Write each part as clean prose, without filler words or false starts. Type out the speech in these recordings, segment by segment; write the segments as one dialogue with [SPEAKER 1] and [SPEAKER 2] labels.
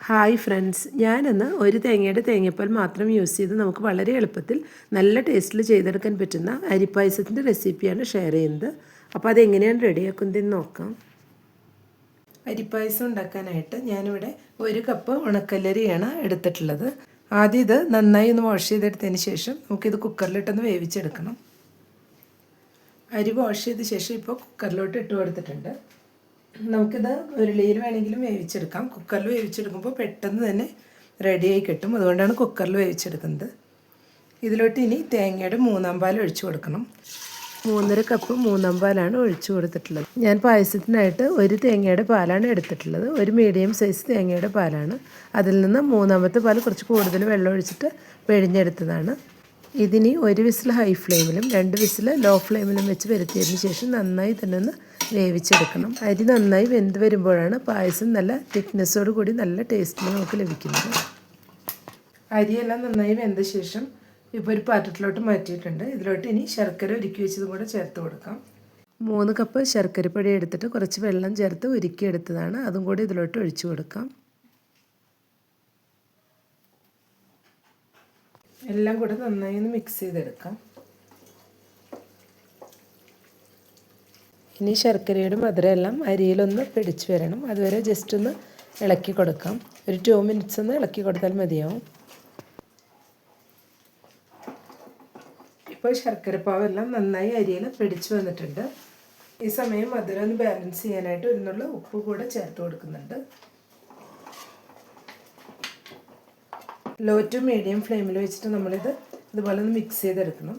[SPEAKER 1] Hi friends, ഞാനിന്ന് ഒരു തേങ്ങയുടെ തേങ്ങാപ്പാൽ മാത്രം യൂസ് ചെയ്ത് നമുക്ക് വളരെ എളുപ്പത്തിൽ നല്ല ടേസ്റ്റിൽ ചെയ്തെടുക്കാൻ പറ്റുന്ന അരിപ്പായസത്തിൻ്റെ റെസിപ്പിയാണ് ഷെയർ ചെയ്യുന്നത്. അപ്പോൾ അതെങ്ങനെയാണ് റെഡിയാക്കുന്നതെന്ന് നോക്കാം. അരിപ്പായസം ഉണ്ടാക്കാനായിട്ട് ഞാനിവിടെ 1 കപ്പ് ഉണക്കലരിയാണ് എടുത്തിട്ടുള്ളത്. ആദ്യം ഇത് നന്നായി ഒന്ന് വാഷ് ചെയ്തെടുത്തതിന് ശേഷം നമുക്കിത് കുക്കറിലിട്ടൊന്ന് വേവിച്ചെടുക്കണം. അരി വാഷ് ചെയ്ത ശേഷം ഇപ്പോൾ കുക്കറിലോട്ട് ഇട്ട് കൊടുത്തിട്ടുണ്ട്. നമുക്കിത് ഉരുളിയിൽ വേണമെങ്കിലും വേവിച്ചെടുക്കാം. കുക്കറിൽ വേവിച്ചെടുക്കുമ്പോൾ പെട്ടെന്ന് തന്നെ റെഡിയായി കിട്ടും. അതുകൊണ്ടാണ് കുക്കറിൽ വേവിച്ചെടുക്കുന്നത്. ഇതിലോട്ട് ഇനി തേങ്ങയുടെ 3/4 പാൽ ഒഴിച്ചു കൊടുക്കണം. 3.5 കപ്പ് 3/4 പാലാണ് ഒഴിച്ചു കൊടുത്തിട്ടുള്ളത്. ഞാൻ പായസത്തിനായിട്ട് 1 തേങ്ങയുടെ പാലാണ് എടുത്തിട്ടുള്ളത്. ഒരു മീഡിയം സൈസ് തേങ്ങയുടെ പാലാണ്. അതിൽ നിന്ന് 3/4 പാൽ കുറച്ച് കൂടുതൽ വെള്ളം ഒഴിച്ചിട്ട് പിഴിഞ്ഞെടുത്തതാണ്. ഇതിനി 1 വിസിൽ ഹൈ ഫ്ലെയിമിലും 2 വിസിൽ ലോ ഫ്ലെയിമിലും വെച്ച് വരുത്തിയതിന് ശേഷം നന്നായി തന്നെ ഒന്ന് വേവിച്ചെടുക്കണം. അരി നന്നായി വെന്ത് വരുമ്പോഴാണ് പായസം നല്ല തിക്നെസ്സോട് കൂടി നല്ല ടേസ്റ്റിൽ നമുക്ക് ലഭിക്കുന്നത്. അരിയെല്ലാം നന്നായി വെന്ത ശേഷം ഇപ്പോൾ ഒരു പാത്രത്തിലോട്ട് മാറ്റിയിട്ടുണ്ട്. ഇതിലോട്ട് ഇനി ശർക്കര ഉരുക്കി വെച്ചതും കൂടെ ചേർത്ത് കൊടുക്കാം. 3 കപ്പ് ശർക്കരപ്പൊടി എടുത്തിട്ട് കുറച്ച് വെള്ളം ചേർത്ത് ഉരുക്കിയെടുത്തതാണ്. അതും കൂടി ഇതിലോട്ട് ഒഴിച്ചു കൊടുക്കാം. എല്ലാം കൂടെ നന്നായി ഒന്ന് മിക്സ് ചെയ്തെടുക്കാം. ഇനി ശർക്കരയുടെ മധുരമെല്ലാം അരിയിലൊന്ന് പിടിച്ചു വരണം. അതുവരെ ജസ്റ്റ് ഒന്ന് ഇളക്കി കൊടുക്കാം. ഒരു 2 മിനിറ്റ്സ് ഒന്ന് ഇളക്കി കൊടുത്താൽ മതിയാവും. ഇപ്പോൾ ശർക്കരപ്പാവെല്ലാം നന്നായി അരിയിൽ പിടിച്ചു വന്നിട്ടുണ്ട്. ഈ സമയം മധുരം ഒന്ന് ബാലൻസ് ചെയ്യാനായിട്ട് ഒരു നുള്ള ഉപ്പ് കൂടെ ചേർത്ത് കൊടുക്കുന്നുണ്ട്. ലോ ടു മീഡിയം ഫ്ലെയിമിൽ വെച്ചിട്ട് നമ്മളിത് ഇതുപോലെ ഒന്ന് മിക്സ് ചെയ്തെടുക്കണം.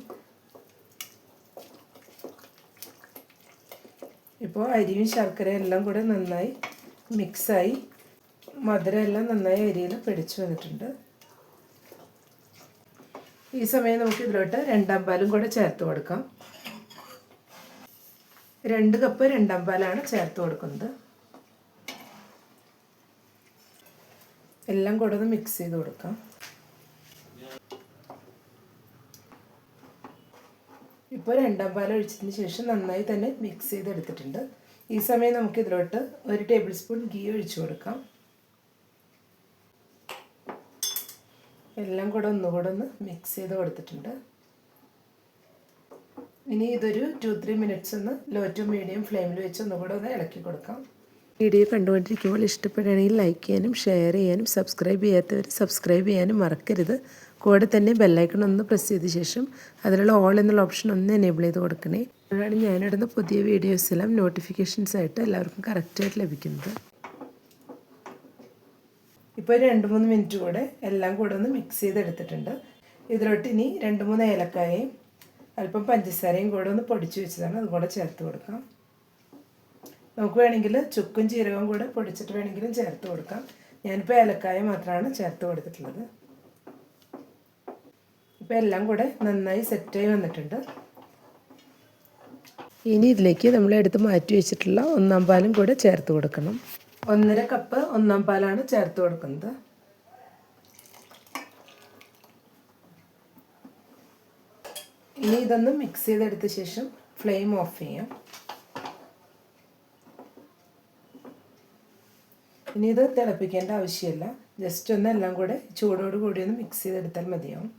[SPEAKER 1] ഇപ്പോൾ അരിയും ശർക്കരയും എല്ലാം കൂടെ നന്നായി മിക്സായി മധുരം എല്ലാം നന്നായി അരിയിൽ പിടിച്ചു വന്നിട്ടുണ്ട്. ഈ സമയം നമുക്ക് ഇതിലോട്ട് 2/4 പാലും കൂടെ ചേർത്ത് കൊടുക്കാം. 2 കപ്പ് 2/4 പാലാണ് ചേർത്ത് കൊടുക്കുന്നത്. എല്ലാം കൂടെ ഒന്ന് മിക്സ് ചെയ്ത് കൊടുക്കാം. ഇപ്പോൾ 2/4 പാൽ ഒഴിച്ചതിന് ശേഷം നന്നായി തന്നെ മിക്സ് ചെയ്തെടുത്തിട്ടുണ്ട്. ഈ സമയം നമുക്ക് ഇതിലോട്ട് 1 ടേബിൾ സ്പൂൺ ഗീ ഒഴിച്ചു കൊടുക്കാം. എല്ലാം കൂടെ ഒന്നുകൂടെ ഒന്ന് മിക്സ് ചെയ്ത് കൊടുത്തിട്ടുണ്ട്. ഇനി ഇതൊരു 2-3 മിനിറ്റ്സ് ഒന്ന് ലോ ടു മീഡിയം ഫ്ലെയിമിൽ വെച്ച് ഒന്നുകൂടെ ഒന്ന് ഇളക്കി കൊടുക്കാം. വീഡിയോ കണ്ടുകൊണ്ടിരിക്കുമ്പോൾ ഇഷ്ടപ്പെടുകയാണെങ്കിൽ ലൈക്ക് ചെയ്യാനും ഷെയർ ചെയ്യാനും സബ്സ്ക്രൈബ് ചെയ്യാത്തവർ സബ്സ്ക്രൈബ് ചെയ്യാനും മറക്കരുത്. കൂടെ തന്നെ ബെല്ലൈക്കൺ ഒന്ന് പ്രസ് ചെയ്ത ശേഷം അതിലുള്ള ഓൾ എന്നുള്ള ഓപ്ഷൻ ഒന്ന് എനേബിൾ ചെയ്ത് കൊടുക്കണേ. അപ്പോഴാണ് ഞാനിടുന്ന പുതിയ വീഡിയോസ് എല്ലാം നോട്ടിഫിക്കേഷൻസ് ആയിട്ട് എല്ലാവർക്കും കറക്റ്റായിട്ട് ലഭിക്കുന്നത്. ഇപ്പോൾ 2-3 മിനിറ്റ് കൂടെ എല്ലാം കൂടെ ഒന്ന് മിക്സ് ചെയ്തെടുത്തിട്ടുണ്ട്. ഇതിലോട്ട് ഇനി 2-3 ഏലക്കായയും അല്പം പഞ്ചസാരയും കൂടെ ഒന്ന് പൊടിച്ച് വെച്ചതാണ്. അതും കൂടെ ചേർത്ത് കൊടുക്കാം. നമുക്ക് വേണമെങ്കിൽ ചുക്കും ജീരകവും കൂടെ പൊടിച്ചിട്ട് വേണമെങ്കിലും ചേർത്ത് കൊടുക്കാം. ഞാനിപ്പോൾ ഏലക്കായ മാത്രമാണ് ചേർത്ത് കൊടുത്തിട്ടുള്ളത്. ഇപ്പോൾ എല്ലാം കൂടെ നന്നായി സെറ്റായി വന്നിട്ടുണ്ട്. ഇനി ഇതിലേക്ക് നമ്മൾ എടുത്ത് മാറ്റി വെച്ചിട്ടുള്ള 1/4 പാലും കൂടെ ചേർത്ത് കൊടുക്കണം. 1.5 കപ്പ് 1/4 പാലാണ് ചേർത്ത് കൊടുക്കുന്നത്. ഇനി ഇതൊന്ന് മിക്സ് ചെയ്തെടുത്ത ശേഷം ഫ്ലെയിം ഓഫ് ചെയ്യാം. ഇനി ഇത് തിളപ്പിക്കേണ്ട ആവശ്യമില്ല. ജസ്റ്റ് ഒന്ന് എല്ലാം കൂടെ ചൂടോട് കൂടി ഒന്ന് മിക്സ് ചെയ്തെടുത്താൽ മതിയാവും.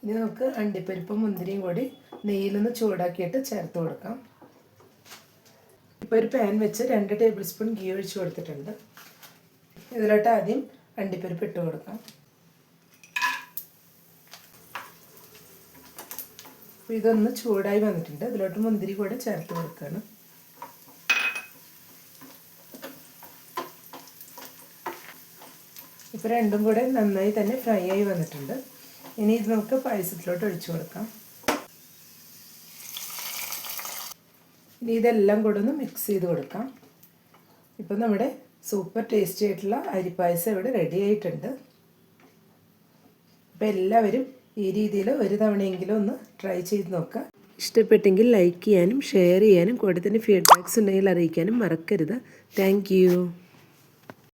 [SPEAKER 1] ഇനി നമുക്ക് അണ്ടിപ്പരിപ്പും മുന്തിരിയും കൂടി നെയ്യിലൊന്ന് ചൂടാക്കിയിട്ട് ചേർത്ത് കൊടുക്കാം. ഇപ്പോൾ ഒരു പാൻ വെച്ച് 2 ടേബിൾ സ്പൂൺ ഗീ ഒഴിച്ച് കൊടുത്തിട്ടുണ്ട്. ഇതിലോട്ട് ആദ്യം അണ്ടിപ്പരിപ്പ് ഇട്ട് കൊടുക്കാം. ഇതൊന്ന് ചൂടായി വന്നിട്ടുണ്ട്. ഇതിലോട്ട് മുന്തിരി കൂടെ ചേർത്ത് കൊടുക്കുകയാണ്. ഇപ്പോൾ രണ്ടും കൂടെ നന്നായി തന്നെ ഫ്രൈ ആയി വന്നിട്ടുണ്ട്. ഇനി ഇത് നമുക്ക് പായസത്തിലോട്ട് ഒഴിച്ചു കൊടുക്കാം. ഇനി ഇതെല്ലാം കൂടെ ഒന്ന് മിക്സ് ചെയ്ത് കൊടുക്കാം. ഇപ്പോൾ നമ്മുടെ സൂപ്പർ ടേസ്റ്റി ആയിട്ടുള്ള അരിപ്പായസം ഇവിടെ റെഡി ആയിട്ടുണ്ട്. അപ്പോൾ എല്ലാവരും ഈ രീതിയിൽ ഒരു തവണയെങ്കിലും ഒന്ന് ട്രൈ ചെയ്ത് നോക്കുക. ഇഷ്ടപ്പെട്ടെങ്കിൽ ലൈക്ക് ചെയ്യാനും ഷെയർ ചെയ്യാനും കൂടെ തന്നെ ഫീഡ്ബാക്ക്സ് ഉണ്ടെങ്കിൽ അറിയിക്കാനും മറക്കരുത്. താങ്ക്